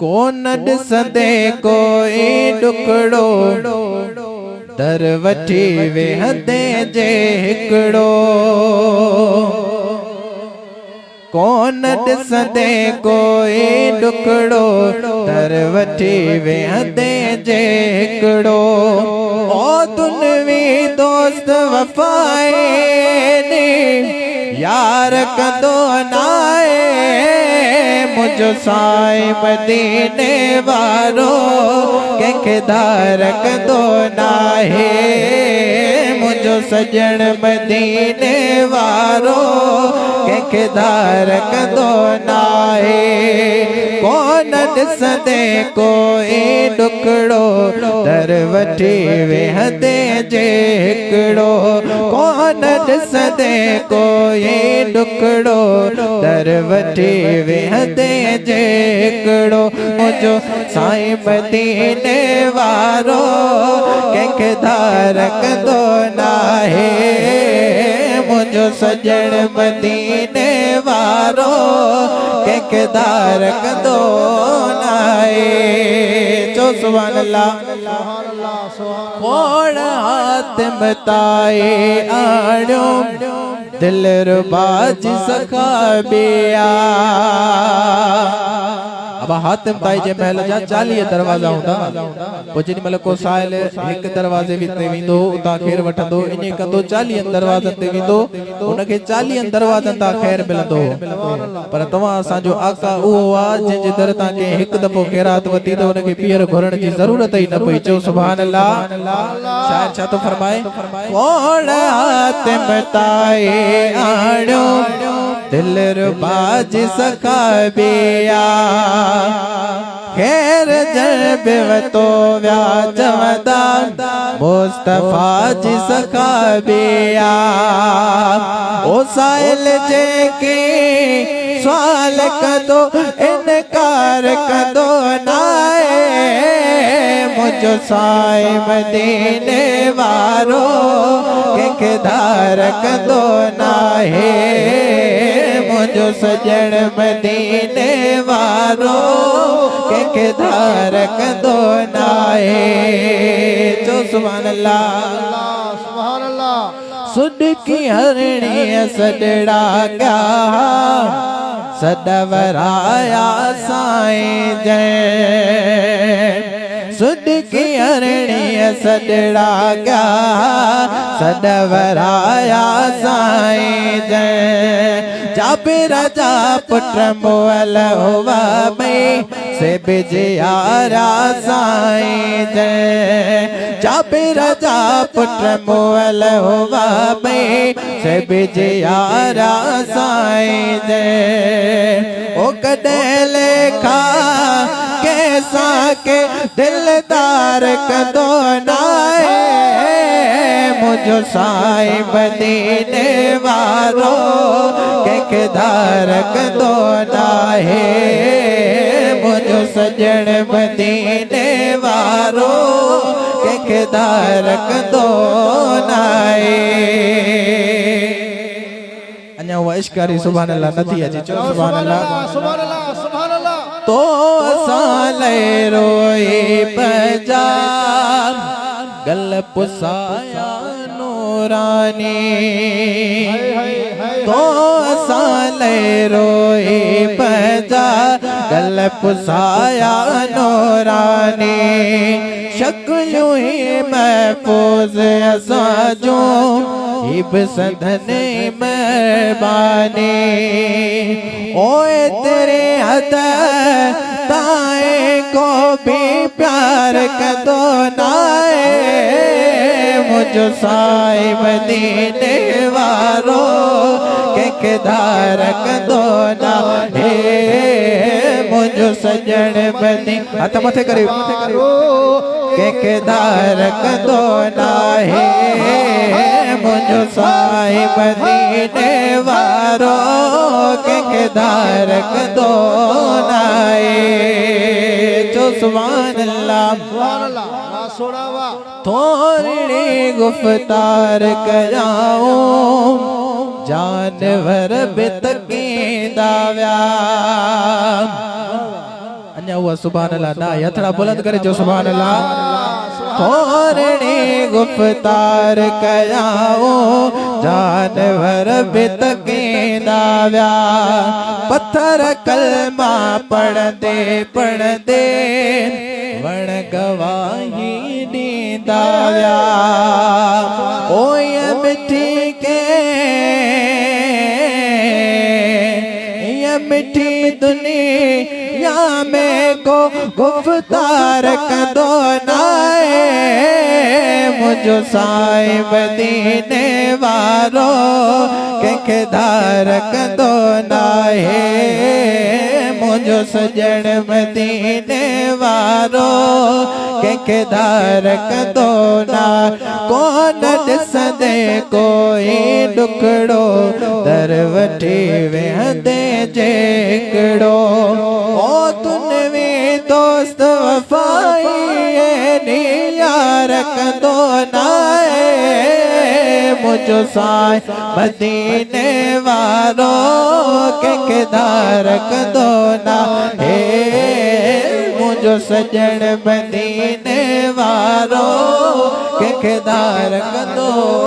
कोन ॾिसंदे कोई ॾुकड़ो दर वठी वेहंदे जे हिकड़ो कोन ॾिसंदे कोई ॾुकड़ो दर वठी वेहंदे जे हिकड़ो ओ दुनवी दोस्त वफ़ाए यार कंदो नाए मुझो साईं मदीने वारो कंहिंखे धार कंदो नाहे मुझो सजण मदीने वारो कंहिंखे धार कंदो नाहे कोन ॾिसंदे कोई ॾुकड़ो दर वठी वेहंदे जे हिकड़ो कोन ॾिसंदे कोई ॾुकड़ो दर वठी वेहंदे जे हिकड़ो मुझो साईं मदीने वारो कंहिंखे धार कंदो नाहे मुझो सजण मदीने वारो कंहिंखे धार कंदो नाहे चो सुभान अल्लाह खोड़ हाथ मताए आड़ो दिल रुबाज सखाबिया अब हातिम ताई जे महल जा 40 दरवाजा हुंदा पोइ जेॾी महिल को साहिल हिकु दरवाज़े ते वेंदो उतां ख़ैर वठंदो इन कंदो 40 दरवाज़नि ते वेंदो उनखे 40 दरवाज़नि तां ख़ैर मिलंदो पर तव्हां असांजो आका उहो आहे जंहिंजे दर तां कंहिं हिकु दफ़ो ख़ैरात वरिती त उनखे पीअर घुरण जी ज़रूरत ई न पई चओ सुभान अल्लाह शायर छा थो फरमाए खोड़ हातिम ताई आड़ो दिल रुबाज सखाबिया खैर जब वतो व्या चवदा मुस्तफा जी सखाबिया ओ साहिल जे के सवाल कदो इनकार कदो नाए मुझो साईं मदीने वारो कंहिंखे धार कंदो नाहे मुझो सजण मदीने वारो कंहिंखे धार कंदो नाहे चो सुभान अल्लाह सुडकी हरणी सडड़ा क्या सदवराया साईं जय सुडकी हरणी सडड़ा क्या सदवराया साईं जय जाबिर जा पुट मोल हुआ में से बिजयारा साईं जय जाबिर जा पुट मोल हुआ में से बिजयारा साईं जय ओ कॾहिं लेखा कैसा के दिलदार कंदो नाए मुझो साईं मदीने वारो कंहिंखे धार कंदो नाहे मुझो सजण मदीने वारो कंहिंखे धार कंदो नाहे अञा उहा इश्कारी सुभान अल्लाह नथी अचे चओ सुभान अल्लाह तो साले रोई बजा गल पुसाया नूरानी तो साले रोई बजा गल पुसाया नूरानी शक्लूं ही महफूज असांजो हिब संधने मेहरबानी ओए तेरे हद ताए को भी प्यार कंदो नाए मुझो साईं मदीने वारो कंहिंखे धार कंदो नाहे मुझो सजण मदीने हथ मथे करे कंहिंखे धार कंदो नाहे मुझो साईं मदीने वारो कंहिंखे धार कंदो नाहे चो सुभान अल्लाह थोड़ी गुफ्तार कराऊं जानवर बि तकींदा विया अञा हुआ सुभान अल्लाह ना हथड़ा बुलंद करे जो सुभान अल्लाह थोरणी गुफ्तार कयाओ जानवर बितकेंदा व्या पत्थर कलमा पढ़दे पढ़दे वण गवाही दींदा व्या ओय मिठी के ये मिठी दुनिया में को गुफ्तार कदो नाए मुझो साहिब दीने वारो के धार कदो नाए मुझो सजन मदीने वारो के धार कदो ना कौन दिसदे कोई दुखड़ो दर वठी वेंदे जेकड़ो ओ तुनवी दोस्त वफाई नी यार कदो नाए मुझो साई मदीने वारो के धार कदो ना हे मुझो सजन मदीने वारो के धार कदो